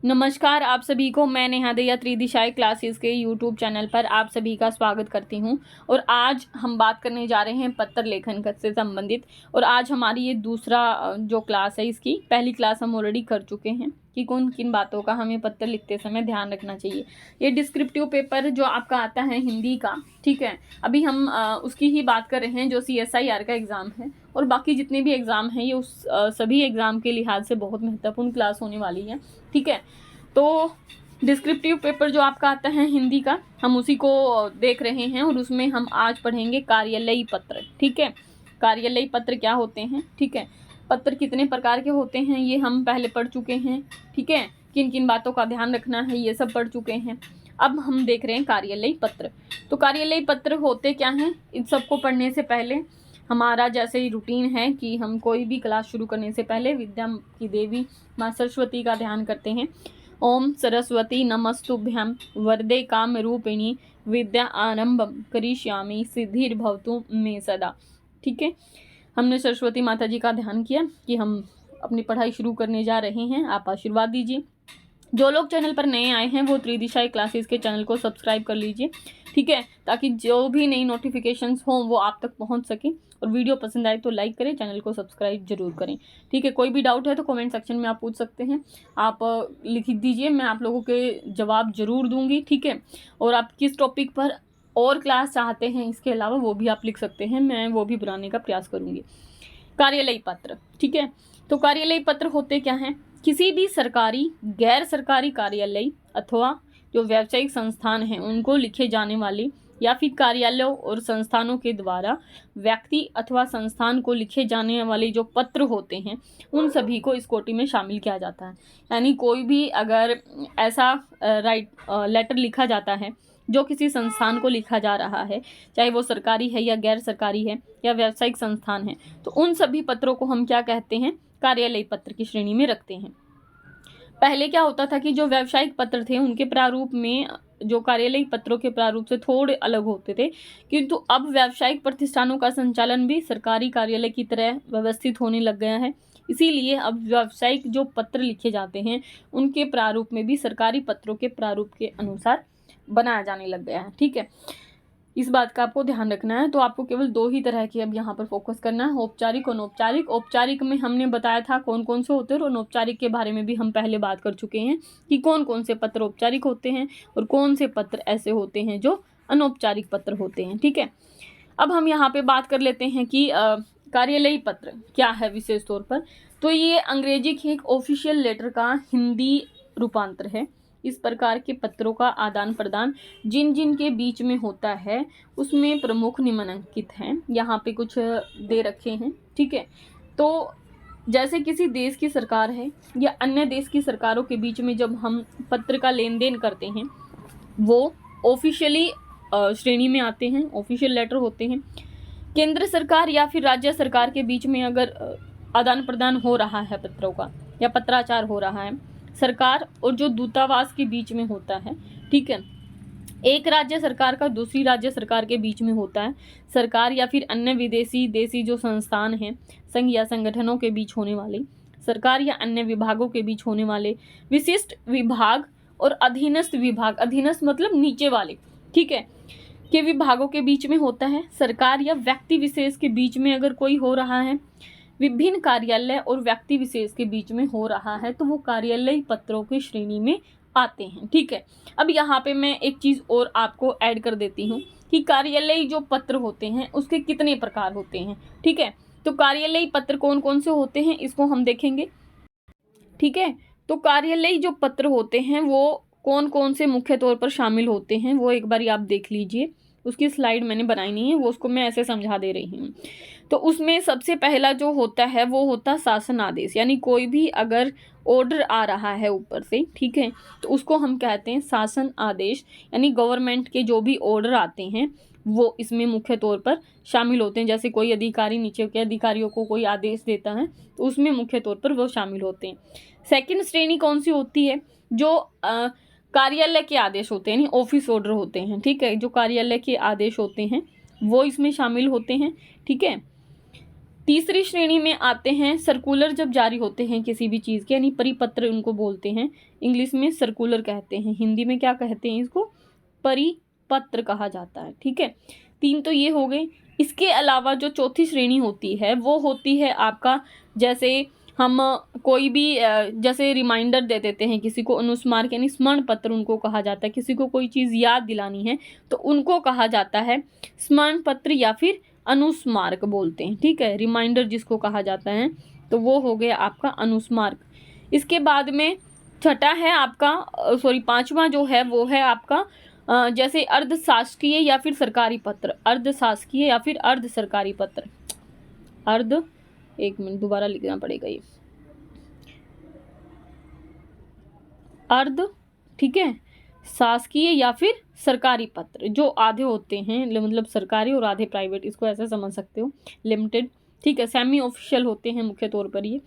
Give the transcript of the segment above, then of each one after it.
नमस्कार आप सभी को। मैं नेहा दहिया त्रिदिशाई क्लासेस के यूट्यूब चैनल पर आप सभी का स्वागत करती हूं। और आज हम बात करने जा रहे हैं पत्र लेखन से संबंधित। और आज हमारी ये दूसरा जो क्लास है, इसकी पहली क्लास हम ऑलरेडी कर चुके हैं कि कौन किन बातों का हमें पत्र लिखते समय ध्यान रखना चाहिए। ये डिस्क्रिप्टिव पेपर जो आपका आता है हिंदी का, ठीक है, अभी हम उसकी ही बात कर रहे हैं जो CSIR का एग्ज़ाम है। और बाकी जितने भी एग्ज़ाम हैं ये उस सभी एग्ज़ाम के लिहाज से बहुत महत्वपूर्ण क्लास होने वाली है, ठीक है। तो डिस्क्रिप्टिव पेपर जो आपका आता है हिंदी का, हम उसी को देख रहे हैं और उसमें हम आज पढ़ेंगे कार्यालयी पत्र, ठीक है। कार्यालयी पत्र क्या होते हैं, ठीक है। पत्र कितने प्रकार के होते हैं ये हम पहले पढ़ चुके हैं, ठीक है। किन किन बातों का ध्यान रखना है ये सब पढ़ चुके हैं। अब हम देख रहे हैं कार्यालयी पत्र। तो कार्यालयी पत्र होते क्या हैं, इन सबको पढ़ने से पहले हमारा जैसे ही रूटीन है कि हम कोई भी क्लास शुरू करने से पहले विद्या की देवी माँ सरस्वती का ध्यान करते हैं। ओम सरस्वती नमस्तुभ्यं वरदे काम रूपिणी विद्या आरंभम करिष्यामि सिद्धिर्भवतु मे सदा, ठीक है। हमने सरस्वती माता जी का ध्यान किया कि हम अपनी पढ़ाई शुरू करने जा रहे हैं। आप आशीर्वाद दीजिए। जो लोग चैनल पर नए आए हैं वो त्रिदिशाई क्लासेस के चैनल को सब्सक्राइब कर लीजिए, ठीक है, ताकि जो भी नई नोटिफिकेशंस हों वो आप तक पहुंच सके। और वीडियो पसंद आए तो लाइक करें, चैनल को सब्सक्राइब जरूर करें, ठीक है। कोई भी डाउट है तो कमेंट सेक्शन में आप पूछ सकते हैं, आप लिख दीजिए, मैं आप लोगों के जवाब जरूर दूंगी, ठीक है। और आप किस टॉपिक पर और क्लास चाहते हैं इसके अलावा वो भी आप लिख सकते हैं, मैं वो भी बनाने का प्रयास करूँगी। कार्यालयी पत्र, ठीक है। तो कार्यालयी पत्र होते क्या हैं, किसी भी सरकारी, गैर सरकारी कार्यालय अथवा जो व्यावसायिक संस्थान हैं उनको लिखे जाने वाले या फिर कार्यालयों और संस्थानों के द्वारा व्यक्ति अथवा संस्थान को लिखे जाने वाले जो पत्र होते हैं उन सभी को इस कोटि में शामिल किया जाता है। यानी कोई भी अगर ऐसा लेटर लिखा जाता है जो किसी संस्थान को लिखा जा रहा है, चाहे वो सरकारी है या गैर सरकारी है या व्यावसायिक संस्थान है, तो उन सभी पत्रों को हम क्या कहते हैं, कार्यालयी पत्र की श्रेणी में रखते हैं। पहले क्या होता था कि जो व्यावसायिक पत्र थे उनके प्रारूप में जो कार्यालयी पत्रों के प्रारूप से थोड़े अलग होते थे, किंतु अब व्यावसायिक प्रतिष्ठानों का संचालन भी सरकारी कार्यालय की तरह व्यवस्थित होने लग गया है। इसीलिए अब व्यावसायिक जो पत्र लिखे जाते हैं उनके प्रारूप में भी सरकारी पत्रों के प्रारूप के अनुसार बनाया जाने लग गया है, ठीक है। इस बात का आपको ध्यान रखना है। तो आपको केवल दो ही तरह की अब यहाँ पर फोकस करना है, औपचारिक और अनौपचारिक। औपचारिक में हमने बताया था कौन कौन से होते हैं और अनौपचारिक के बारे में भी हम पहले बात कर चुके हैं कि कौन कौन से पत्र औपचारिक होते हैं और कौन से पत्र ऐसे होते हैं जो अनौपचारिक पत्र होते हैं, ठीक है। अब हम यहाँ पे बात कर लेते हैं कि कार्यालयी पत्र क्या है विशेष तौर पर। तो ये अंग्रेजी के एक ऑफिशियल लेटर का हिंदी रूपांतर है। इस प्रकार के पत्रों का आदान प्रदान जिन जिन के बीच में होता है उसमें प्रमुख निम्नलिखित हैं, यहाँ पे कुछ दे रखे हैं, ठीक है। तो जैसे किसी देश की सरकार है या अन्य देश की सरकारों के बीच में जब हम पत्र का लेन देन करते हैं वो ऑफिशियली श्रेणी में आते हैं, ऑफिशियल लेटर होते हैं। केंद्र सरकार या फिर राज्य सरकार के बीच में अगर आदान प्रदान हो रहा है पत्रों का या पत्राचार हो रहा है, सरकार और जो दूतावास के बीच में होता है, ठीक है, एक राज्य सरकार का दूसरी राज्य सरकार के बीच में होता है, सरकार या फिर अन्य विदेशी देशी जो संस्थान हैं, संघ या संगठनों के बीच होने वाले, सरकार या अन्य विभागों के बीच होने वाले, विशिष्ट विभाग और अधीनस्थ विभाग, अधीनस्थ मतलब नीचे वाले, ठीक है, के विभागों के बीच में होता है। सरकार या व्यक्ति विशेष के बीच में अगर कोई हो रहा है, विभिन्न कार्यालय और व्यक्ति विशेष के बीच में हो रहा है, तो वो कार्यालयी पत्रों की श्रेणी में आते हैं, ठीक है। अब यहाँ पे मैं एक चीज़ और आपको ऐड कर देती हूँ कि कार्यालयी जो पत्र होते हैं उसके कितने प्रकार होते हैं, ठीक है। तो कार्यालयी पत्र कौन कौन से होते हैं इसको हम देखेंगे, ठीक है। तो कार्यालयी जो पत्र होते हैं वो कौन कौन से मुख्य तौर पर शामिल होते हैं वो एक बार आप देख लीजिए। उसकी स्लाइड मैंने बनाई नहीं है, वो उसको मैं ऐसे समझा दे रही हूँ। तो उसमें सबसे पहला जो होता है वो होता शासन आदेश, यानी कोई भी अगर ऑर्डर आ रहा है ऊपर से, ठीक है, तो उसको हम कहते हैं शासन आदेश। यानी गवर्नमेंट के जो भी ऑर्डर आते हैं वो इसमें मुख्य तौर पर शामिल होते हैं। जैसे कोई अधिकारी नीचे के अधिकारियों को कोई आदेश देता है तो उसमें मुख्य तौर पर वो शामिल होते हैं। सेकंड श्रेणी कौन सी होती है, जो कार्यालय के आदेश होते हैं, यानी ऑफिस ऑर्डर होते हैं, ठीक है, जो कार्यालय के आदेश होते हैं वो इसमें शामिल होते हैं, ठीक है। तीसरी श्रेणी में आते हैं सर्कुलर जब जारी होते हैं किसी भी चीज़ के, यानी परिपत्र उनको बोलते हैं, इंग्लिश में सर्कुलर कहते हैं, हिंदी में क्या कहते हैं इसको, परिपत्र कहा जाता है। ठीक है, 3 तो ये हो गए। इसके अलावा जो चौथी श्रेणी होती है वो होती है आपका, जैसे हम कोई भी जैसे रिमाइंडर दे देते हैं किसी को, अनुस्मारक यानी स्मरण पत्र उनको कहा जाता है। किसी को कोई चीज़ याद दिलानी है तो उनको कहा जाता है स्मरण पत्र या फिर अनुस्मारक बोलते हैं। ठीक है, रिमाइंडर जिसको कहा जाता है तो वो हो गया आपका अनुस्मारक। इसके बाद में छठा है आपका पांचवा जो है वो है आपका जैसे अर्ध शासकीय या फिर सरकारी पत्र, अर्ध शासकीय या फिर अर्ध सरकारी पत्र, अर्ध, एक मिनट दोबारा लिखना पड़ेगा ये, अर्ध, ठीक है, शासकीय या फिर सरकारी पत्र, जो आधे होते हैं मतलब सरकारी और आधे प्राइवेट, इसको ऐसे समझ सकते हो, लिमिटेड। ठीक है, सेमी ऑफिशियल होते हैं मुख्य तौर पर ये।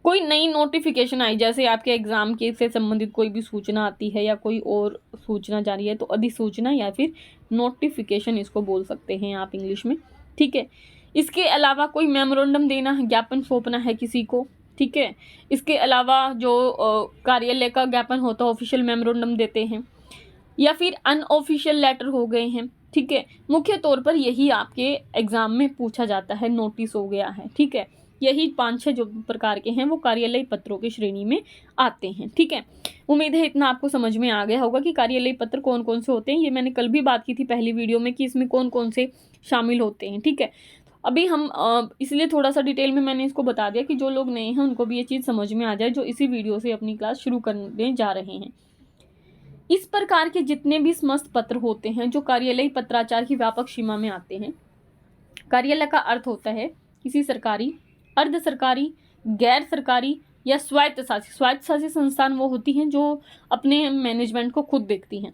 कोई नई नोटिफिकेशन आई, जैसे आपके एग्जाम के से संबंधित कोई भी सूचना आती है या कोई और सूचना जारी है तो अधिसूचना या फिर नोटिफिकेशन इसको बोल सकते हैं आप इंग्लिश में। ठीक है, इसके अलावा कोई मेमोरेंडम देना है, ज्ञापन सौंपना है किसी को। ठीक है, इसके अलावा जो कार्यालय का ज्ञापन होता है ऑफिशियल मेमोरेंडम देते हैं, या फिर अनऑफिशियल लेटर हो गए हैं। ठीक है, मुख्य तौर पर यही आपके एग्जाम में पूछा जाता है, नोटिस हो गया है। ठीक है, यही 5-6 जो प्रकार के हैं वो कार्यालय पत्रों की श्रेणी में आते हैं। ठीक है, उम्मीद है इतना आपको समझ में आ गया होगा कि कार्यालय पत्र कौन कौन से होते हैं। ये मैंने कल भी बात की थी पहली वीडियो में कि इसमें कौन कौन से शामिल होते हैं। ठीक है, अभी हम इसलिए थोड़ा सा डिटेल में मैंने इसको बता दिया कि जो लोग नए हैं उनको भी ये चीज़ समझ में आ जाए, जो इसी वीडियो से अपनी क्लास शुरू करने जा रहे हैं। इस प्रकार के जितने भी समस्त पत्र होते हैं जो कार्यालय पत्राचार की व्यापक सीमा में आते हैं, कार्यालय का अर्थ होता है किसी सरकारी, अर्ध सरकारी, गैर सरकारी या स्वायत्त शासित संस्थान वो होती हैं जो अपने मैनेजमेंट को खुद देखती हैं,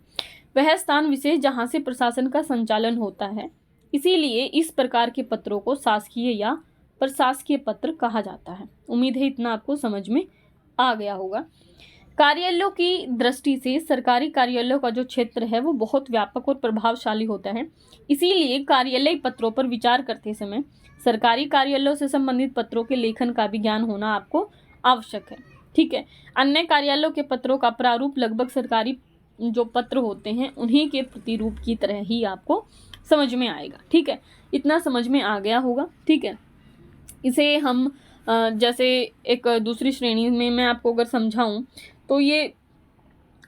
वह स्थान विशेष जहां से प्रशासन का संचालन होता है। इसीलिए इस प्रकार के पत्रों को शासकीय या प्रशासकीय पत्र कहा जाता है। उम्मीद है इतना आपको समझ में आ गया होगा। कार्यालयों की दृष्टि से सरकारी कार्यालयों का जो क्षेत्र है वो बहुत व्यापक और प्रभावशाली होता है। इसीलिए कार्यालय पत्रों पर विचार करते समय सरकारी कार्यालयों से संबंधित पत्रों के लेखन का भी ज्ञान होना आपको आवश्यक है। ठीक है, अन्य कार्यालयों के पत्रों का प्रारूप लगभग सरकारी जो पत्र होते हैं उन्हीं के प्रतिरूप की तरह ही आपको समझ में आएगा। ठीक है, इतना समझ में आ गया होगा। ठीक है, इसे हम जैसे एक दूसरी श्रेणी में मैं आपको अगर समझाऊं तो ये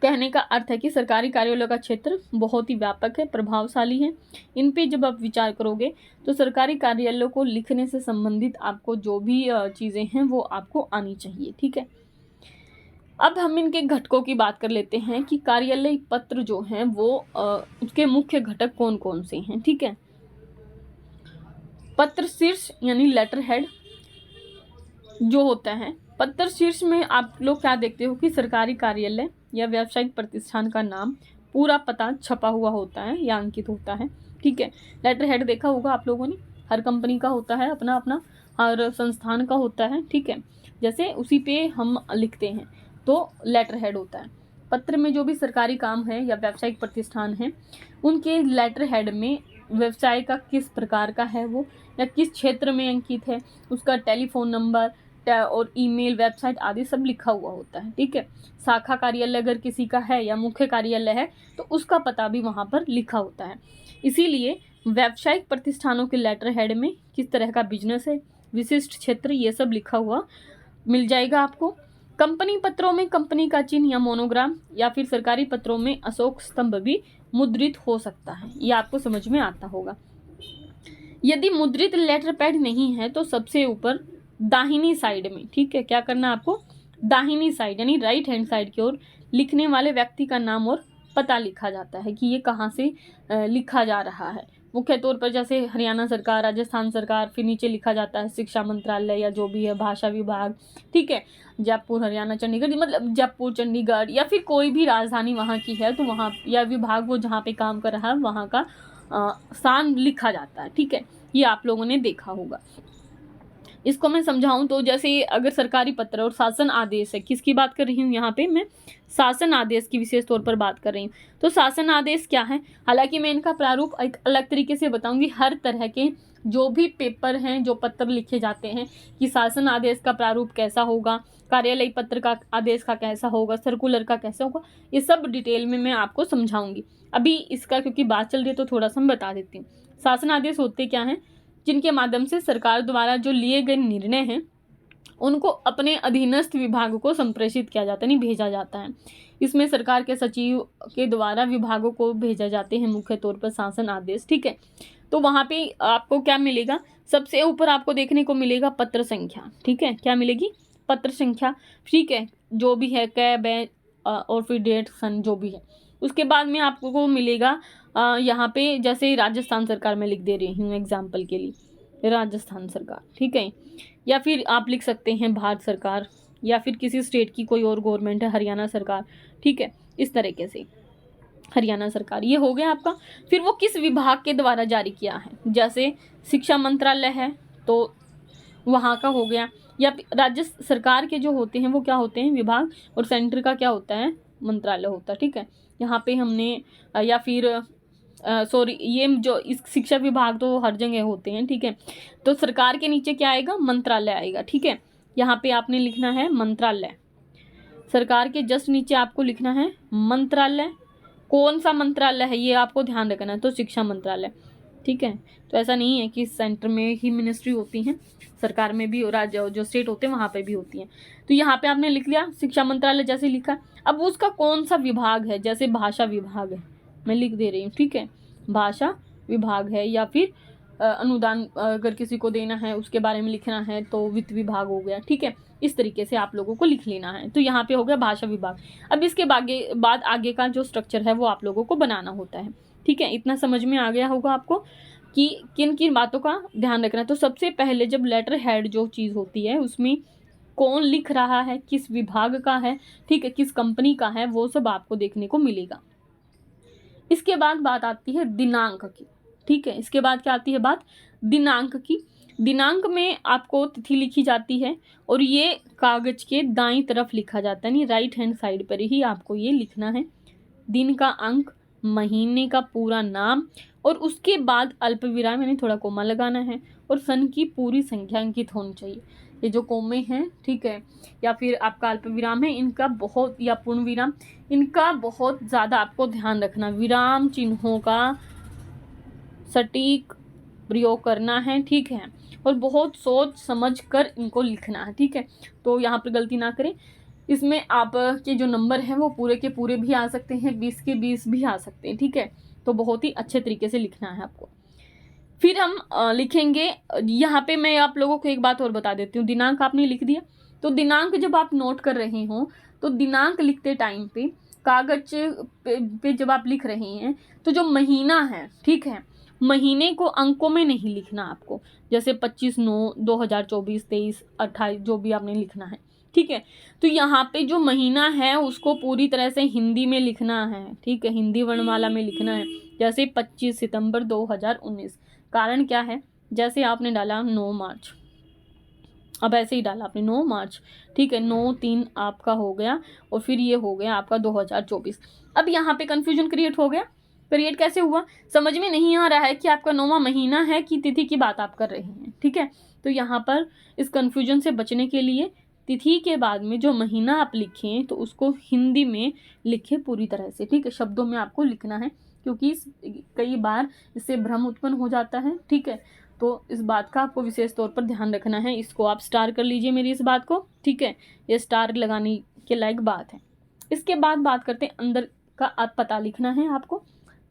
कहने का अर्थ है कि सरकारी कार्यालयों का क्षेत्र बहुत ही व्यापक है, प्रभावशाली है। इन पे जब आप विचार करोगे तो सरकारी कार्यालयों को लिखने से संबंधित आपको जो भी चीज़ें हैं वो आपको आनी चाहिए। ठीक है, अब हम इनके घटकों की बात कर लेते हैं कि कार्यालय पत्र जो हैं वो उसके मुख्य घटक कौन कौन से हैं। ठीक है, पत्र शीर्ष यानी लेटर हेड जो होता है, पत्र शीर्ष में आप लोग क्या देखते हो कि सरकारी कार्यालय या व्यावसायिक प्रतिष्ठान का नाम, पूरा पता छपा हुआ होता है या अंकित होता है। ठीक है, लेटर हेड देखा होगा आप लोगों ने, हर कंपनी का होता है अपना अपना, हर संस्थान का होता है। ठीक है, जैसे उसी पे हम लिखते हैं तो लेटर हेड होता है। पत्र में जो भी सरकारी काम है या व्यावसायिक प्रतिष्ठान है उनके लेटर हेड में व्यवसाय का किस प्रकार का है वो, या किस क्षेत्र में अंकित है, उसका टेलीफोन नंबर और ईमेल, वेबसाइट आदि सब लिखा हुआ होता है। ठीक है, शाखा कार्यालय अगर किसी का है या मुख्य कार्यालय है तो उसका पता भी वहाँ पर लिखा होता है। इसीलिए व्यावसायिक प्रतिष्ठानों के लेटर हेड में किस तरह का बिजनेस है, विशिष्ट क्षेत्र, ये सब लिखा हुआ मिल जाएगा आपको। कंपनी पत्रों में कंपनी का चिन्ह या मोनोग्राम, या फिर सरकारी पत्रों में अशोक स्तंभ भी मुद्रित हो सकता है, ये आपको समझ में आता होगा। यदि मुद्रित लेटर पैड नहीं है तो सबसे ऊपर दाहिनी साइड में, ठीक है, क्या करना आपको, दाहिनी साइड यानी राइट हैंड साइड की ओर लिखने वाले व्यक्ति का नाम और पता लिखा जाता है कि ये कहाँ से लिखा जा रहा है। मुख्य तौर पर जैसे हरियाणा सरकार, राजस्थान सरकार, फिर नीचे लिखा जाता है शिक्षा मंत्रालय या जो भी है, भाषा विभाग। ठीक है, जयपुर हरियाणा चंडीगढ़, मतलब जयपुर चंडीगढ़ या फिर कोई भी राजधानी वहाँ की है तो वहाँ या विभाग वो जहाँ पे काम कर रहा है वहाँ का स्थान लिखा जाता है। ठीक है, ये आप लोगों ने देखा होगा। इसको मैं समझाऊं तो जैसे अगर सरकारी पत्र और शासन आदेश है, किसकी बात कर रही हूँ यहाँ पे मैं, शासन आदेश की विशेष तौर पर बात कर रही हूँ। तो शासन आदेश क्या है, हालांकि मैं इनका प्रारूप एक अलग तरीके से बताऊंगी, हर तरह के जो भी पेपर हैं, जो पत्र लिखे जाते हैं कि शासन आदेश का प्रारूप कैसा होगा, कार्यालय पत्र का आदेश का कैसा होगा, सर्कुलर का कैसा होगा, ये सब डिटेल में मैं आपको समझाऊंगी। अभी इसका क्योंकि बात चल रही है तो थोड़ा सा मैं बता देती हूँ। शासन आदेश होते क्या हैं? जिनके माध्यम से सरकार द्वारा जो लिए गए निर्णय हैं उनको अपने अधीनस्थ विभाग को संप्रेषित किया जाता है, नहीं भेजा जाता है। इसमें सरकार के सचिव के द्वारा विभागों को भेजा जाते हैं मुख्य तौर पर शासन आदेश, ठीक है। तो वहाँ पे आपको क्या मिलेगा? सबसे ऊपर आपको देखने को मिलेगा पत्र संख्या, ठीक है। क्या मिलेगी? पत्र संख्या, ठीक है, जो भी है, कैब है और फिर डेट सन जो भी है। उसके बाद में आपको मिलेगा यहाँ पे जैसे राजस्थान सरकार में लिख दे रही हूँ एग्जाम्पल के लिए, राजस्थान सरकार, ठीक है। या फिर आप लिख सकते हैं भारत सरकार, या फिर किसी स्टेट की कोई और गवर्नमेंट है, हरियाणा सरकार, ठीक है, इस तरीके से हरियाणा सरकार, ये हो गया आपका। फिर वो किस विभाग के द्वारा जारी किया है, जैसे शिक्षा मंत्रालय है तो वहाँ का हो गया, या राज्य सरकार के जो होते हैं वो क्या होते हैं? विभाग, और सेंटर का क्या होता है? मंत्रालय होता है, ठीक है। यहाँ पे हमने या फिर सॉरी, ये जो इस शिक्षा विभाग तो हर जगह होते हैं, ठीक है। तो सरकार के नीचे क्या आएगा? मंत्रालय आएगा, ठीक है। यहाँ पे आपने लिखना है मंत्रालय, सरकार के जस्ट नीचे आपको लिखना है मंत्रालय। कौन सा मंत्रालय है ये आपको ध्यान रखना है, तो शिक्षा मंत्रालय, ठीक है। तो ऐसा नहीं है कि सेंटर में ही मिनिस्ट्री होती हैं, सरकार में भी, और राज्य जो स्टेट होते हैं वहाँ पे भी होती हैं। तो यहाँ पे आपने लिख लिया शिक्षा मंत्रालय जैसे लिखा। अब उसका कौन सा विभाग है, जैसे भाषा विभाग है, मैं लिख दे रही हूँ, ठीक है, भाषा विभाग है। या फिर अनुदान अगर किसी को देना है उसके बारे में लिखना है तो वित्त विभाग हो गया, ठीक है। इस तरीके से आप लोगों को लिख लेना है। तो यहाँ पे हो गया भाषा विभाग। अब इसके बाद आगे का जो स्ट्रक्चर है वो आप लोगों को बनाना होता है, ठीक है। इतना समझ में आ गया होगा आपको कि किन किन बातों का ध्यान रखना है। तो सबसे पहले जब लेटर हेड जो चीज़ होती है उसमें कौन लिख रहा है, किस विभाग का है, ठीक है, किस कंपनी का है, वो सब आपको देखने को मिलेगा। इसके बाद बात आती है दिनांक की, ठीक है। इसके बाद क्या आती है बात? दिनांक की। दिनांक में आपको तिथि लिखी जाती है और ये कागज के दाईं तरफ लिखा जाता है, यानी राइट हैंड साइड पर ही आपको ये लिखना है। दिन का अंक, महीने का पूरा नाम, और उसके बाद अल्प विराम यानी थोड़ा कोमा लगाना है, और सन की पूरी संख्या अंकित होनी चाहिए। ये जो कोमे हैं, ठीक है, या फिर आपका अल्प विराम है, इनका बहुत, या पूर्ण विराम, इनका बहुत ज़्यादा आपको ध्यान रखना। विराम चिन्हों का सटीक प्रयोग करना है, ठीक है, और बहुत सोच समझ कर इनको लिखना है, ठीक है। तो यहाँ पर गलती ना करें। इसमें आपके जो नंबर हैं वो पूरे के पूरे भी आ सकते हैं, 20 के 20 भी आ सकते हैं, ठीक है। तो बहुत ही अच्छे तरीके से लिखना है आपको। फिर हम लिखेंगे, यहाँ पे मैं आप लोगों को एक बात और बता देती हूँ। दिनांक आपने लिख दिया, तो दिनांक जब आप नोट कर रहे हो तो दिनांक लिखते टाइम पे कागज पे जब आप लिख रहे हैं तो जो महीना है, ठीक है, महीने को अंकों में नहीं लिखना आपको, जैसे 25/9/2024, 23, 28 जो भी आपने लिखना है, ठीक है। तो यहाँ पे जो महीना है उसको पूरी तरह से हिंदी में लिखना है, ठीक है, हिंदी वर्णमाला में लिखना है। जैसे 25 सितंबर 2019, कारण क्या है, जैसे आपने डाला 9 मार्च, अब ऐसे ही डाला आपने 9 मार्च, ठीक है, 9/3 आपका हो गया, और फिर ये हो गया आपका 2024। अब यहाँ पे कन्फ्यूजन क्रिएट हो गया। क्रिएट कैसे हुआ? समझ में नहीं आ रहा है कि आपका 9वां महीना है कि तिथि की बात आप कर रहे हैं, ठीक है। तो यहाँ पर इस कन्फ्यूजन से बचने के लिए तिथि के बाद में जो महीना आप लिखें तो उसको हिंदी में लिखें पूरी तरह से, ठीक है, शब्दों में आपको लिखना है, क्योंकि कई बार इससे भ्रम उत्पन्न हो जाता है, ठीक है। तो इस बात का आपको विशेष तौर पर ध्यान रखना है। इसको आप स्टार कर लीजिए मेरी इस बात को, ठीक है, ये स्टार लगाने के लायक बात है। इसके बाद बात करते हैं अंदर का आप पता लिखना है आपको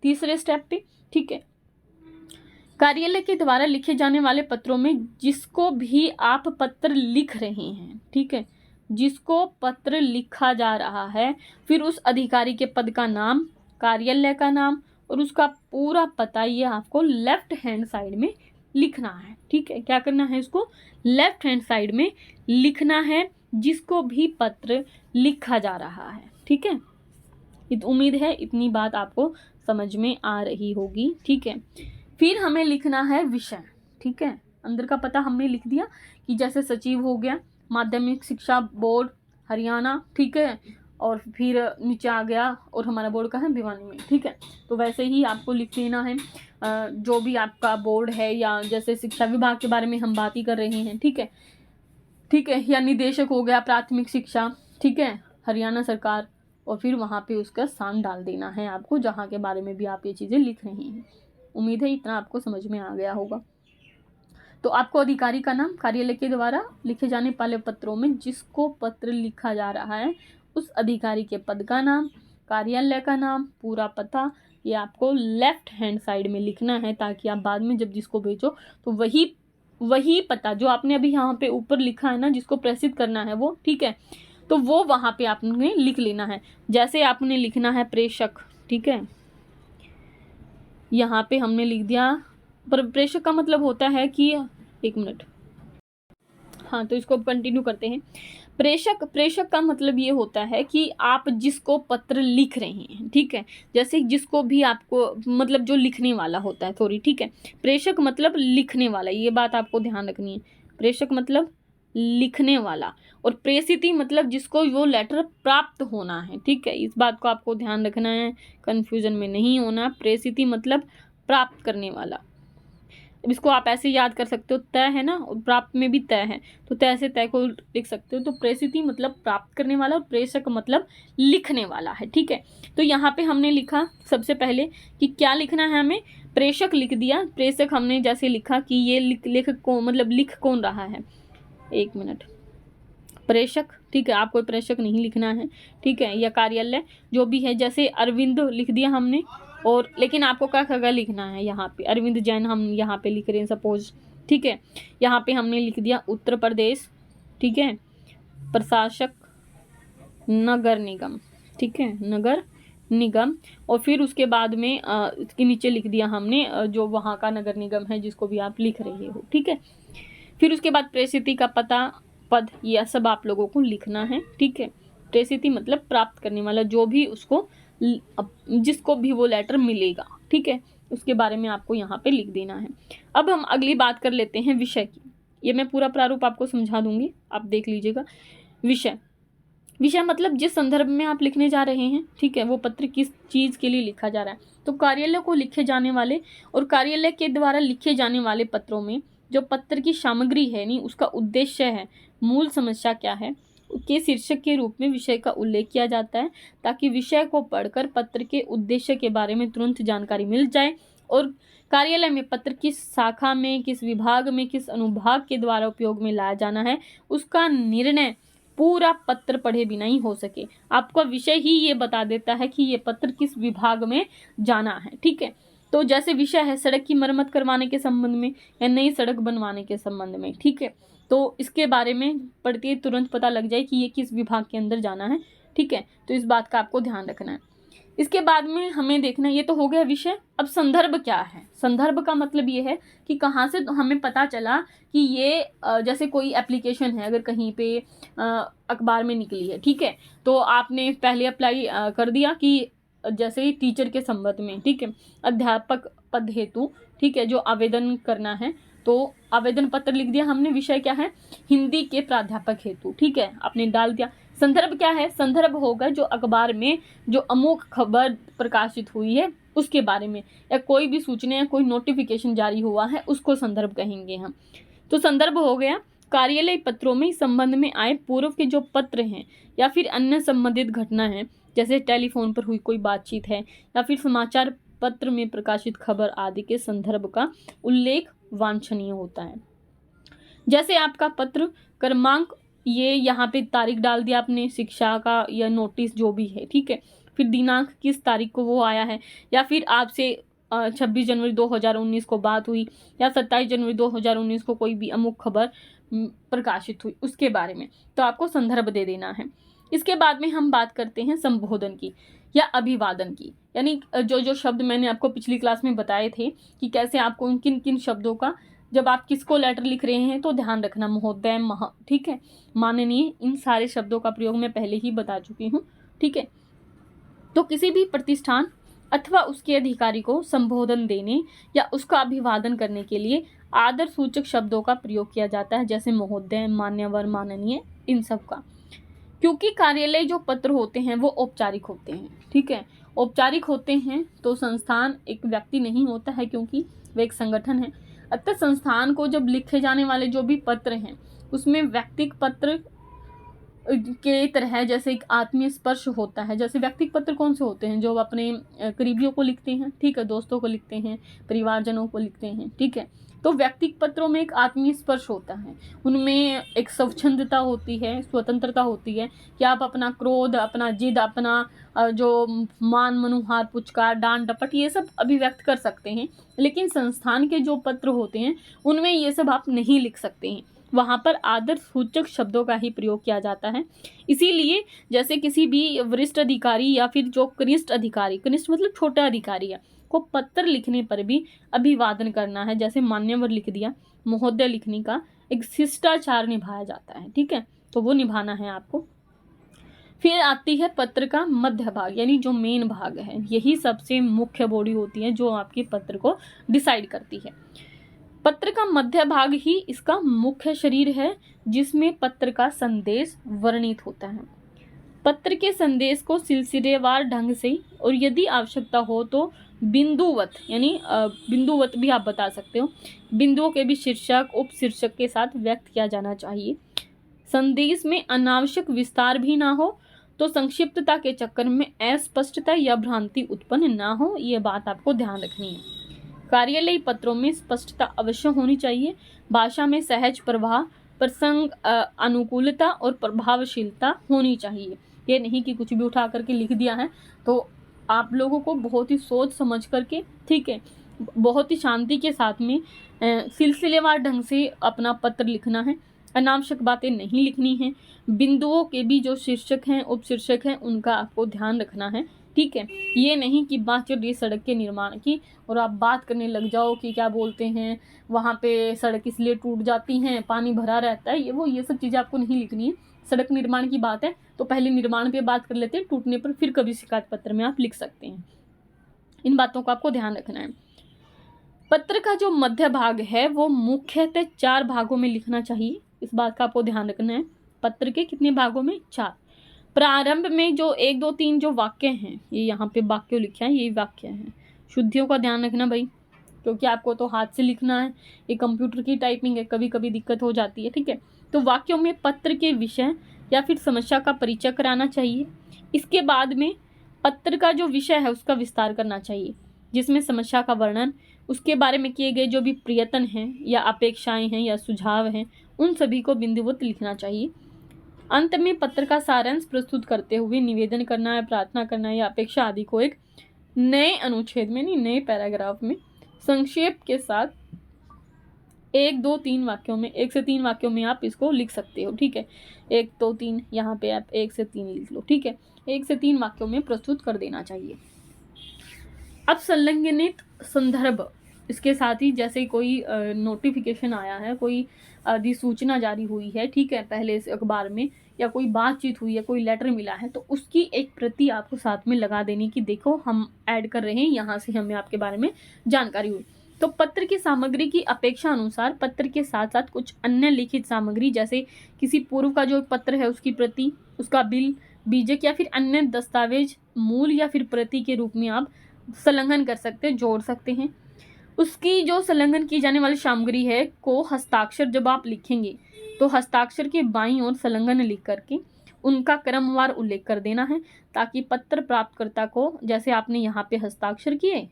तीसरे स्टेप पे, ठीक है। कार्यालय के द्वारा लिखे जाने वाले पत्रों में जिसको भी आप पत्र लिख रहे हैं, ठीक है, जिसको पत्र लिखा जा रहा है, फिर उस अधिकारी के पद का नाम, कार्यालय का नाम और उसका पूरा पता, ये आपको लेफ्ट हैंड साइड में लिखना है, ठीक है। क्या करना है? इसको लेफ्ट हैंड साइड में लिखना है, जिसको भी पत्र लिखा जा रहा है, ठीक है। उम्मीद है इतनी बात आपको समझ में आ रही होगी, ठीक है। फिर हमें लिखना है विषय, ठीक है। अंदर का पता हमने लिख दिया कि जैसे सचिव हो गया, माध्यमिक शिक्षा बोर्ड हरियाणा, ठीक है, और फिर नीचे आ गया और हमारा बोर्ड का है भिवानी में, ठीक है। तो वैसे ही आपको लिख लेना है जो भी आपका बोर्ड है, या जैसे शिक्षा विभाग के बारे में हम बात ही कर रहे हैं, ठीक है, ठीक है, या निदेशक हो गया प्राथमिक शिक्षा, ठीक है, हरियाणा सरकार, और फिर वहाँ पे उसका स्थान डाल देना है आपको, जहाँ के बारे में भी आप ये चीज़ें लिख रहे हैं। उम्मीद है इतना आपको समझ में आ गया होगा। तो आपको अधिकारी का नाम, कार्यालय के द्वारा लिखे जाने वाले पत्रों में जिसको पत्र लिखा जा रहा है उस अधिकारी के पद का नाम, कार्यालय का नाम, पूरा पता, ये आपको लेफ्ट हैंड साइड में लिखना है, ताकि आप बाद में जब जिसको भेजो तो वही पता जो आपने अभी यहाँ पे ऊपर लिखा है ना, जिसको प्रेषित करना है वो, ठीक है, तो वो वहाँ पे आपने लिख लेना है। जैसे आपने लिखना है प्रेषक, ठीक है, यहाँ पे हमने लिख दिया, पर प्रेषक का मतलब होता है कि, एक मिनट, हाँ, तो इसको कंटिन्यू करते हैं। प्रेषक का मतलब ये होता है कि आप जिसको पत्र लिख रहे हैं, ठीक है, जैसे जिसको भी आपको मतलब जो लिखने वाला होता है, सॉरी, ठीक है, प्रेषक मतलब लिखने वाला, ये बात आपको ध्यान रखनी है। प्रेषक मतलब लिखने वाला, और प्रेषिती मतलब जिसको वो लेटर प्राप्त होना है, ठीक है, इस बात को आपको ध्यान रखना है, कंफ्यूजन में नहीं होना। प्रेषिती मतलब प्राप्त करने वाला। इसको आप ऐसे याद कर सकते हो, तय है ना, और प्राप्त में भी तय है, तो तय से तय को लिख सकते हो। तो प्रेषिती मतलब प्राप्त करने वाला, और प्रेषक मतलब लिखने वाला है, ठीक है। तो यहाँ पे हमने लिखा सबसे पहले कि क्या लिखना है हमें, प्रेषक लिख दिया। प्रेषक हमने जैसे लिखा कि ये लिख कौन, मतलब लिख कौन रहा है, एक मिनट, प्रेषक, ठीक है, आपको प्रेषक नहीं लिखना है, ठीक है, या कार्यालय जो भी है, जैसे अरविंद लिख दिया हमने, और लेकिन आपको क्या लिखना है, यहाँ पे अरविंद जैन हम यहाँ पे लिख रहे हैं सपोज, ठीक है, यहाँ पे हमने लिख दिया उत्तर प्रदेश, ठीक है, प्रशासक नगर निगम, ठीक है, नगर निगम, और फिर उसके बाद में इसके नीचे लिख दिया हमने जो वहाँ का नगर निगम है जिसको भी आप लिख रहे हो, ठीक है। फिर उसके बाद प्रेषिती का पता, पद, यह सब आप लोगों को लिखना है, ठीक है। प्रेषिती मतलब प्राप्त करने वाला, जो भी उसको जिसको भी वो लेटर मिलेगा, ठीक है, उसके बारे में आपको यहाँ पे लिख देना है। अब हम अगली बात कर लेते हैं विषय की। ये मैं पूरा प्रारूप आपको समझा दूंगी, आप देख लीजिएगा। विषय मतलब जिस संदर्भ में आप लिखने जा रहे हैं, ठीक है, वो पत्र किस चीज़ के लिए लिखा जा रहा है। तो कार्यालय को लिखे जाने वाले और कार्यालय के द्वारा लिखे जाने वाले पत्रों में जो पत्र की सामग्री है, नहीं उसका उद्देश्य है, मूल समस्या क्या है, के शीर्षक के रूप में विषय का उल्लेख किया जाता है, ताकि विषय को पढ़कर पत्र के उद्देश्य के बारे में तुरंत जानकारी मिल जाए, और कार्यालय में पत्र किस शाखा में, किस विभाग में, किस अनुभाग के द्वारा उपयोग में लाया जाना है, उसका निर्णय पूरा पत्र पढ़े बिना ही हो सके। आपका विषय ही ये बता देता है कि ये पत्र किस विभाग में जाना है, ठीक है। तो जैसे विषय है सड़क की मरम्मत करवाने के संबंध में या नई सड़क बनवाने के संबंध में, ठीक है, तो इसके बारे में पढ़ते ही तुरंत पता लग जाए कि ये किस विभाग के अंदर जाना है, ठीक है। तो इस बात का आपको ध्यान रखना है। इसके बाद में हमें देखना, ये तो हो गया विषय। अब संदर्भ क्या है, संदर्भ का मतलब ये है कि कहाँ से हमें पता चला कि ये जैसे कोई एप्लीकेशन है, अगर कहीं पे अखबार में निकली है, ठीक है, तो आपने पहले अप्लाई कर दिया कि जैसे टीचर के संबंध में, ठीक है, अध्यापक पद हेतु, ठीक है, जो आवेदन करना है, तो आवेदन पत्र लिख दिया हमने। विषय क्या है, हिंदी के प्राध्यापक हेतु, ठीक है, आपने डाल दिया। संदर्भ क्या है, संदर्भ होगा जो अखबार में जो अमुक खबर प्रकाशित हुई है उसके बारे में, या कोई भी सूचना या कोई नोटिफिकेशन जारी हुआ है उसको संदर्भ कहेंगे हम। तो संदर्भ हो गया। कार्यालय पत्रों में इस संबंध में आए पूर्व के जो पत्र हैं या फिर अन्य संबंधित घटना है, जैसे टेलीफोन पर हुई कोई बातचीत है या फिर समाचार पत्र में प्रकाशित खबर आदि के संदर्भ का उल्लेख वांछनीय होता है। जैसे आपका पत्र क्रमांक, ये यहाँ पे तारीख डाल दिया आपने, शिक्षा का या नोटिस जो भी है, ठीक है, फिर दिनांक किस तारीख को वो आया है, या फिर आपसे 26 जनवरी 2019 को बात हुई या 27 जनवरी 2019 को कोई भी अमुक खबर प्रकाशित हुई उसके बारे में, तो आपको संदर्भ दे देना है। इसके बाद में हम बात करते हैं संबोधन की या अभिवादन की, यानी जो शब्द मैंने आपको पिछली क्लास में बताए थे कि कैसे आपको किन किन शब्दों का, जब आप किसको लेटर लिख रहे हैं तो ध्यान रखना, महोदय, ठीक है, माननीय, इन सारे शब्दों का प्रयोग मैं पहले ही बता चुकी हूँ, ठीक है। तो किसी भी प्रतिष्ठान अथवा उसके अधिकारी को संबोधन देने या उसका अभिवादन करने के लिए आदर सूचक शब्दों का प्रयोग किया जाता है, जैसे महोदय, मान्यवर, माननीय, इन सब का। क्योंकि कार्यालय जो पत्र होते हैं वो औपचारिक होते हैं, ठीक है। औपचारिक होते हैं तो संस्थान एक व्यक्ति नहीं होता है, क्योंकि वे एक संगठन है। अतः संस्थान को जब लिखे जाने वाले जो भी पत्र हैं उसमें व्यक्तिगत पत्र के तरह जैसे एक आत्मीय स्पर्श होता है। जैसे व्यक्तिगत पत्र कौन से होते हैं, जो अपने करीबियों को लिखते हैं, ठीक है, दोस्तों को लिखते हैं, परिवारजनों को लिखते हैं, ठीक है। तो व्यक्तिगत पत्रों में एक आत्मीय स्पर्श होता है, उनमें एक स्वच्छंदता होती है, स्वतंत्रता होती है कि आप अपना क्रोध, अपना जिद, अपना जो मान मनुहार, पुचकार, डांट डपट, ये सब अभिव्यक्त कर सकते हैं। लेकिन संस्थान के जो पत्र होते हैं उनमें ये सब आप नहीं लिख सकते हैं, वहाँ पर आदर सूचक शब्दों का ही प्रयोग किया जाता है। इसीलिए जैसे किसी भी वरिष्ठ अधिकारी या फिर जो कनिष्ठ अधिकारी, कनिष्ठ मतलब छोटा अधिकारी है, को पत्र लिखने पर भी अभिवादन करना है, जैसे मान्यवर लिख दिया, महोदय लिखने का एक शिष्टाचार निभाया जाता है, ठीक है, तो वो निभाना है आपको। फिर आती है पत्र का मध्य भाग, यानी जो मेन भाग है, यही सबसे मुख्य बॉडी होती है जो आपके पत्र को डिसाइड करती है। पत्र का मध्य भाग ही इसका मुख्य शरीर है, जिसमें पत्र का संदेश वर्णित होता है। पत्र के संदेश को सिलसिलेवार ढंग से और यदि आवश्यकता हो तो बिंदुवत, यानी बिंदुवत भी आप बता सकते हो, बिंदुओं के भी शीर्षक उपशीर्षक के साथ व्यक्त किया जाना चाहिए। संदेश में अनावश्यक विस्तार भी ना हो, तो संक्षिप्तता के चक्कर में अस्पष्टता या भ्रांति उत्पन्न ना हो, ये बात आपको ध्यान रखनी है। कार्यालयी पत्रों में स्पष्टता अवश्य होनी चाहिए, भाषा में सहज प्रवाह, प्रसंग अनुकूलता और प्रभावशीलता होनी चाहिए। ये नहीं कि कुछ भी उठा करके लिख दिया है, तो आप लोगों को बहुत ही सोच समझ करके, ठीक है, बहुत ही शांति के साथ में सिलसिलेवार ढंग से अपना पत्र लिखना है। अनावश्यक बातें नहीं लिखनी है। बिंदुओं के भी जो शीर्षक हैं, उपशीर्षक हैं, उनका आपको ध्यान रखना है, ठीक है। ये नहीं कि बात चल रही है सड़क के निर्माण की और आप बात करने लग जाओ कि क्या बोलते हैं, वहाँ पे सड़क इसलिए टूट जाती हैं, पानी भरा रहता है, ये सब चीज़ें आपको नहीं लिखनी है। सड़क निर्माण की बात है तो पहले निर्माण पे बात कर लेते हैं, टूटने पर फिर कभी शिकायत पत्र में आप लिख सकते हैं। इन बातों का आपको ध्यान रखना है। पत्र का जो मध्य भाग है वो मुख्यतः 4 भागों में लिखना चाहिए, इस बात का आपको ध्यान रखना है। पत्र के कितने भागों में? 4। प्रारंभ में जो 1 2 3 जो वाक्य हैं, ये यहाँ पे वाक्य लिखे हैं, ये वाक्य हैं। शुद्धियों का ध्यान रखना भाई, क्योंकि आपको तो हाथ से लिखना है, ये कंप्यूटर की टाइपिंग है, कभी कभी दिक्कत हो जाती है, ठीक है। तो वाक्यों में पत्र के विषय या फिर समस्या का परिचय कराना चाहिए। इसके बाद में पत्र का जो विषय है उसका विस्तार करना चाहिए, जिसमें समस्या का वर्णन, उसके बारे में किए गए जो भी प्रयत्न हैं या अपेक्षाएं हैं या सुझाव हैं, उन सभी को बिंदुवत लिखना चाहिए। अंत में पत्र का सारांश प्रस्तुत करते हुए निवेदन करना है, प्रार्थना करना है या अपेक्षा आदि को एक नए अनुच्छेद में, नहीं नए पैराग्राफ में संक्षेप के साथ 1 2 3 वाक्यों में, 1 से 3 वाक्यों में आप इसको लिख सकते हो, ठीक है। 1 2 3 यहाँ पे आप 1 से 3 लिख लो, ठीक है। 1 से 3 वाक्यों में प्रस्तुत कर देना चाहिए। अब संलग्नित संदर्भ, इसके साथ ही जैसे कोई नोटिफिकेशन आया है, कोई अधिसूचना जारी हुई है, ठीक है, पहले से अखबार में, या कोई बातचीत हुई है, कोई लेटर मिला है, तो उसकी एक प्रति आपको साथ में लगा देनी कि देखो हम ऐड कर रहे हैं, यहाँ से हमें आपके बारे में जानकारी हुई। तो पत्र की सामग्री की अपेक्षा अनुसार पत्र के साथ साथ कुछ अन्य लिखित सामग्री, जैसे किसी पूर्व का जो पत्र है उसकी प्रति, उसका बिल, बीजक या फिर अन्य दस्तावेज मूल या फिर प्रति के रूप में आप संलग्न कर सकते हैं, जोड़ सकते हैं। उसकी जो संलग्न की जाने वाली सामग्री है को हस्ताक्षर जब आप लिखेंगे तो हस्ताक्षर के बाईं ओर संलग्न लिख करके उनका क्रमवार उल्लेख कर देना है, ताकि पत्र प्राप्तकर्ता को, जैसे आपने यहाँ पे हस्ताक्षर किए,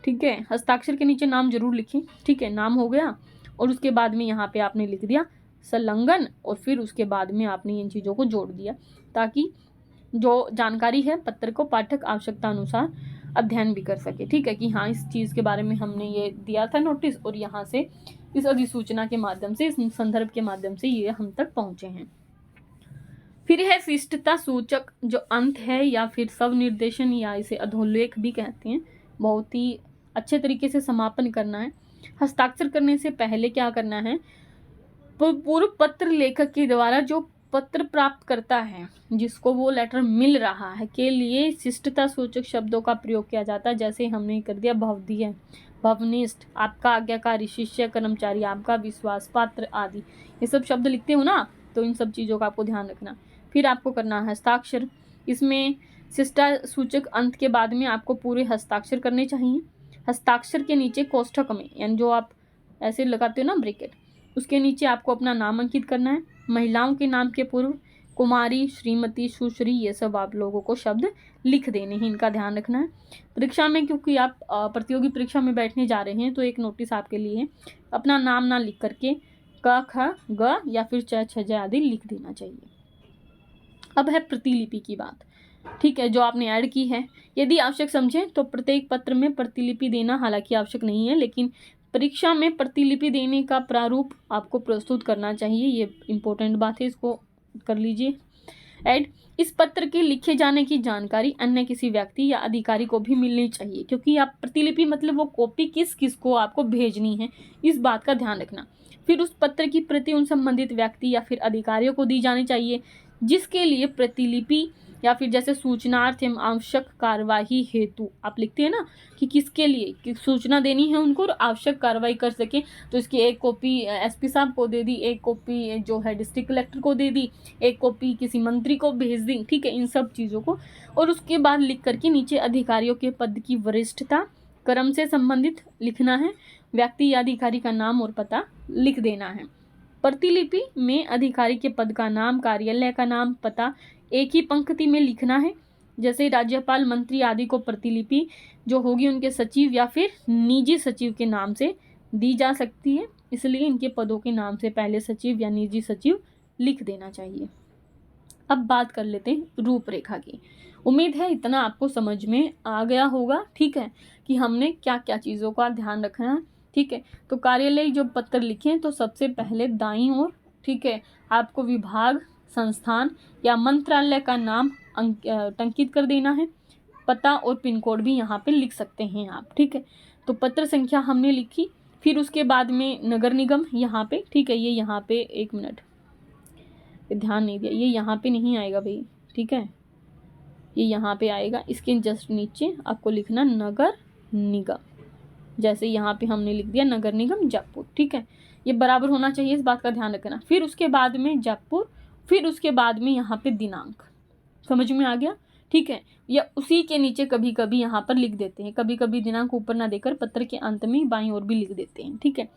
ठीक है, हस्ताक्षर के नीचे नाम जरूर लिखें, ठीक है, नाम हो गया, और उसके बाद में यहाँ पे आपने लिख दिया संलग्न, और फिर उसके बाद में आपने इन चीज़ों को जोड़ दिया, ताकि जो जानकारी है पत्र को पाठक आवश्यकता अनुसार अध्ययन भी कर सके, ठीक है, कि हाँ इस चीज़ के बारे में हमने ये दिया था नोटिस, और यहाँ से इस अधिसूचना के माध्यम से, इस संदर्भ के माध्यम से ये हम तक पहुँचे हैं। फिर है शिष्टता सूचक जो अंत है, या फिर स्वनिर्देशन, या इसे अधोलेख भी कहते हैं। बहुत ही अच्छे तरीके से समापन करना है। हस्ताक्षर करने से पहले क्या करना है, पूर्व पत्र लेखक के द्वारा जो पत्र प्राप्त करता है, जिसको वो लेटर मिल रहा है, के लिए शिष्टता सूचक शब्दों का प्रयोग किया जाता है। जैसे हमने कर दिया भवदीय, भवनिष्ठ, आपका आज्ञाकारी, शिष्य, कर्मचारी, आपका विश्वास पात्र आदि, ये सब शब्द लिखते हो ना, तो इन सब चीज़ों का आपको ध्यान रखना। फिर आपको करना है हस्ताक्षर। इसमें शिष्टा सूचक अंत के बाद में आपको पूरे हस्ताक्षर करने चाहिए। हस्ताक्षर के नीचे कोष्ठक में, यानी जो आप ऐसे लगाते हो ना ब्रैकेट, उसके नीचे आपको अपना नाम अंकित करना है। महिलाओं के नाम के पूर्व कुमारी, श्रीमती, सुश्री, ये सब आप लोगों को शब्द लिख देने हैं, इनका ध्यान रखना है। परीक्षा में, क्योंकि आप प्रतियोगी परीक्षा में बैठने जा रहे हैं, तो एक नोटिस आपके लिए है, अपना नाम ना लिख करके क, ख, ग या फिर च, छ, ज आदि लिख देना चाहिए। अब है प्रतिलिपि की बात, ठीक है, जो आपने ऐड की है। यदि आवश्यक समझें तो प्रत्येक पत्र में प्रतिलिपि देना हालांकि आवश्यक नहीं है, लेकिन परीक्षा में प्रतिलिपि देने का प्रारूप आपको प्रस्तुत करना चाहिए, ये इंपॉर्टेंट बात है, इसको कर लीजिए ऐड। इस पत्र के लिखे जाने की जानकारी अन्य किसी व्यक्ति या अधिकारी को भी मिलनी चाहिए, क्योंकि आप प्रतिलिपि मतलब वो कॉपी किस किस को आपको भेजनी है, इस बात का ध्यान रखना। फिर उस पत्र की प्रति उन संबंधित व्यक्ति या फिर अधिकारियों को दी जानी चाहिए जिसके लिए प्रतिलिपि या फिर जैसे सूचनार्थ एवं आवश्यक कार्यवाही हेतु आप लिखते हैं ना कि किसके लिए कि सूचना देनी है उनको और आवश्यक कार्रवाई कर सके, तो इसकी एक कॉपी एसपी साहब को दे दी, एक कॉपी जो है डिस्ट्रिक्ट कलेक्टर को दे दी, एक कॉपी किसी मंत्री को भेज दी, ठीक है, इन सब चीज़ों को। और उसके बाद लिख करके नीचे अधिकारियों के पद की वरिष्ठता, क्रम से संबंधित लिखना है, व्यक्ति या अधिकारी का नाम और पता लिख देना है। प्रतिलिपि में अधिकारी के पद का नाम, कार्यालय का नाम, पता एक ही पंक्ति में लिखना है। जैसे राज्यपाल, मंत्री आदि को प्रतिलिपि जो होगी उनके सचिव या फिर निजी सचिव के नाम से दी जा सकती है, इसलिए इनके पदों के नाम से पहले सचिव या निजी सचिव लिख देना चाहिए। अब बात कर लेते हैं रूपरेखा की। उम्मीद है इतना आपको समझ में आ गया होगा, ठीक है, कि हमने क्या क्या चीज़ों का ध्यान रखना है, ठीक है। तो कार्यालय जो पत्र लिखें तो सबसे पहले दाईं ओर, ठीक है, आपको विभाग, संस्थान या मंत्रालय का नाम अंकित कर देना है। पता और पिन कोड भी यहाँ पे लिख सकते हैं आप, ठीक है। तो पत्र संख्या हमने लिखी, फिर उसके बाद में नगर निगम यहाँ पे, ठीक है, ये यहाँ पे, एक मिनट ध्यान नहीं दिया, ये यहाँ पे नहीं आएगा भाई, ठीक है, ये यहाँ पे आएगा, इसके जस्ट नीचे आपको लिखना नगर निगम, जैसे यहाँ पे हमने लिख दिया नगर निगम जयपुर, ठीक है, ये बराबर होना चाहिए, इस बात का ध्यान रखना। फिर उसके बाद में जयपुर, फिर उसके बाद में यहाँ पे दिनांक, समझ में आ गया, ठीक है, या उसी के नीचे कभी कभी यहाँ पर लिख देते हैं, कभी कभी दिनांक ऊपर ना देकर पत्र के अंत में बाईं ओर भी लिख देते हैं, ठीक है।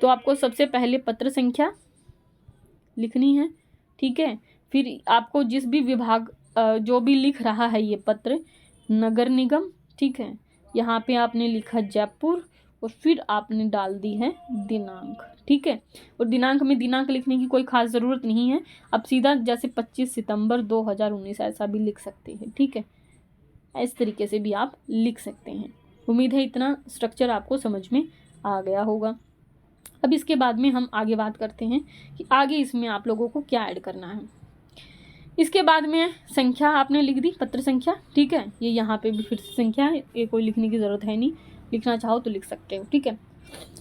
तो आपको सबसे पहले पत्र संख्या लिखनी है, ठीक है। फिर आपको जिस भी विभाग जो भी लिख रहा है ये पत्र, नगर निगम, ठीक है, यहाँ पे आपने लिखा जयपुर और फिर आपने डाल दी है दिनांक, ठीक है। और दिनांक में दिनांक लिखने की कोई खास ज़रूरत नहीं है, आप सीधा जैसे 25 सितंबर 2019 ऐसा भी लिख सकते हैं, ठीक है, इस तरीके से भी आप लिख सकते हैं। उम्मीद है इतना स्ट्रक्चर आपको समझ में आ गया होगा। अब इसके बाद में हम आगे बात करते हैं कि आगे इसमें आप लोगों को क्या ऐड करना है। इसके बाद में संख्या आपने लिख दी, पत्र संख्या, ठीक है, ये यहाँ पे भी फिर से संख्या है, ये कोई लिखने की ज़रूरत है नहीं, लिखना चाहो तो लिख सकते हो, ठीक है।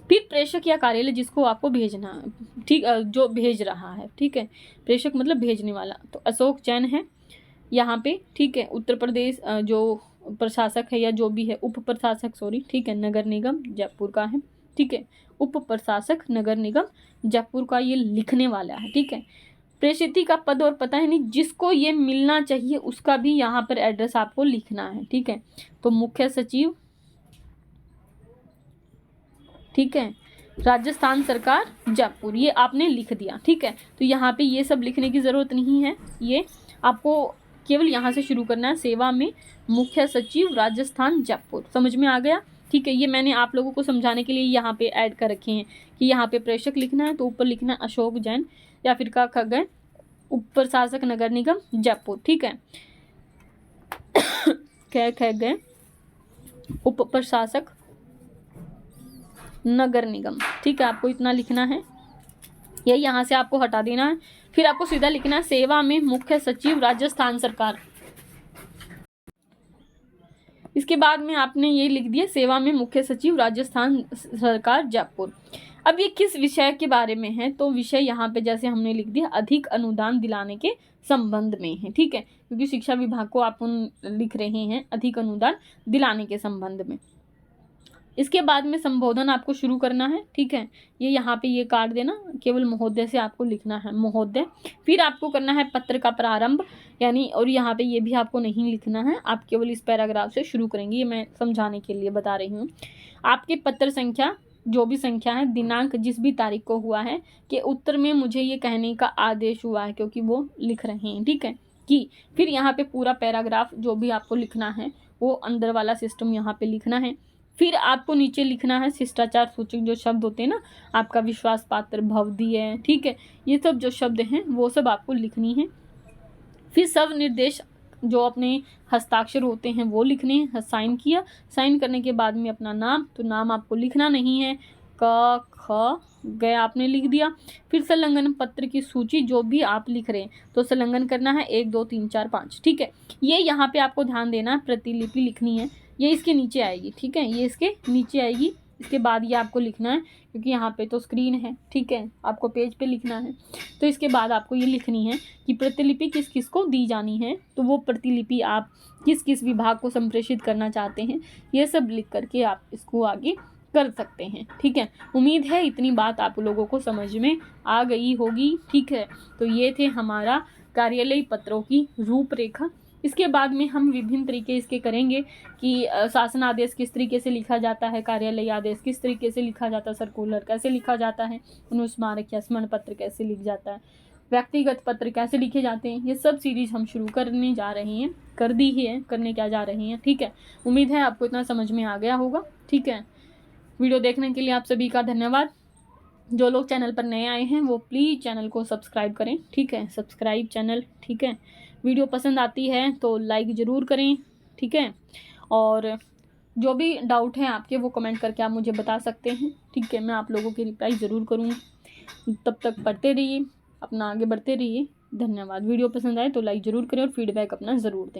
फिर प्रेषक या कार्यालय जिसको आपको भेजना है, ठीक, जो भेज रहा है, ठीक है, प्रेषक मतलब भेजने वाला, तो अशोक जैन है यहाँ पे, ठीक है, उत्तर प्रदेश जो प्रशासक है या जो भी है, उप प्रशासक सॉरी, ठीक है, नगर निगम जयपुर का है, ठीक है, उप प्रशासक नगर निगम जयपुर का ये लिखने वाला है, ठीक है। प्रेषिती का पद और पता है नहीं, जिसको ये मिलना चाहिए उसका भी यहाँ पर एड्रेस आपको लिखना है, ठीक है। तो मुख्य सचिव, ठीक है, राजस्थान सरकार जयपुर, ये आपने लिख दिया, ठीक है। तो यहाँ पे ये सब लिखने की ज़रूरत नहीं है, ये आपको केवल यहाँ से शुरू करना है, सेवा में मुख्य सचिव राजस्थान जयपुर, समझ में आ गया, ठीक है। ये मैंने आप लोगों को समझाने के लिए यहाँ पे ऐड कर रखे हैं कि यहाँ पे प्रेषक लिखना है तो ऊपर लिखना है अशोक जैन या फिर का ख गए उप प्रशासक नगर निगम जयपुर, ठीक है, ख गए उप प्रशासक नगर निगम, ठीक है, आपको इतना लिखना है, ये यहाँ से आपको हटा देना है। फिर आपको सीधा लिखना है सेवा में मुख्य सचिव राजस्थान सरकार, इसके बाद में आपने ये लिख दिया सेवा में मुख्य सचिव राजस्थान सरकार जयपुर। अब ये किस विषय के बारे में है, तो विषय यहाँ पे जैसे हमने लिख दिया अधिक अनुदान दिलाने के संबंध में है, ठीक है, क्योंकि शिक्षा विभाग को आप लिख रहे हैं अधिक अनुदान दिलाने के संबंध में। इसके बाद में संबोधन आपको शुरू करना है, ठीक है। ये यहाँ पे ये काट देना, केवल महोदय से आपको लिखना है, महोदय। फिर आपको करना है पत्र का प्रारंभ, यानी और यहाँ पे ये भी आपको नहीं लिखना है, आप केवल इस पैराग्राफ से शुरू करेंगे। ये मैं समझाने के लिए बता रही हूँ। आपके पत्र संख्या, जो भी संख्या है, दिनांक जिस भी तारीख को हुआ है, के उत्तर में मुझे ये कहने का आदेश हुआ है, क्योंकि वो लिख रहे हैं, ठीक है, कि फिर यहाँ पे पूरा पैराग्राफ जो भी आपको लिखना है वो अंदर वाला सिस्टम यहाँ पे लिखना है। फिर आपको नीचे लिखना है शिष्टाचार सूचक जो शब्द होते हैं ना, आपका विश्वास पात्र, भवदीय, ठीक है, ये सब जो शब्द हैं वो सब आपको लिखनी है। फिर सब निर्देश जो अपने हस्ताक्षर होते हैं वो लिखने हैं। साइन किया, साइन करने के बाद में अपना नाम, तो नाम आपको लिखना नहीं है, क ख ग आपने लिख दिया। फिर संलग्न पत्र की सूची जो भी आप लिख रहे हैं तो संलग्न करना है 1 2 3 4 5, ठीक है। ये यहाँ पे आपको ध्यान देना है, प्रतिलिपि लिखनी है, ये इसके नीचे आएगी, ठीक है, ये इसके नीचे आएगी। इसके बाद ये आपको लिखना है, क्योंकि यहाँ पे तो स्क्रीन है, ठीक है, आपको पेज पे लिखना है। तो इसके बाद आपको ये लिखनी है कि प्रतिलिपि किस किस को दी जानी है, तो वो प्रतिलिपि आप किस किस विभाग को संप्रेषित करना चाहते हैं, ये सब लिख करके आप इसको आगे कर सकते हैं, ठीक है। उम्मीद है इतनी बात आप लोगों को समझ में आ गई होगी, ठीक है। तो ये थे हमारा कार्यालयीय पत्रों की रूपरेखा। इसके बाद में हम विभिन्न तरीके इसके करेंगे कि शासन आदेश किस तरीके से लिखा जाता है, कार्यालय आदेश किस तरीके से लिखा जाता है, सर्कुलर कैसे लिखा जाता है, अनुस्मारक या स्मरण पत्र कैसे लिख जाता है, व्यक्तिगत पत्र कैसे लिखे जाते हैं, ये सब सीरीज हम शुरू करने जा रहे हैं, कर दी ही है, करने क्या जा रहे हैं, ठीक है। उम्मीद है आपको इतना समझ में आ गया होगा, ठीक है। वीडियो देखने के लिए आप सभी का धन्यवाद। जो लोग चैनल पर नए आए हैं वो प्लीज़ चैनल को सब्सक्राइब करें, ठीक है, सब्सक्राइब चैनल, ठीक है। वीडियो पसंद आती है तो लाइक ज़रूर करें, ठीक है। और जो भी डाउट है आपके वो कमेंट करके आप मुझे बता सकते हैं, ठीक है, मैं आप लोगों की रिप्लाई ज़रूर करूँगी। तब तक पढ़ते रहिए, अपना आगे बढ़ते रहिए। धन्यवाद। वीडियो पसंद आए तो लाइक ज़रूर करें और फीडबैक अपना ज़रूर दें।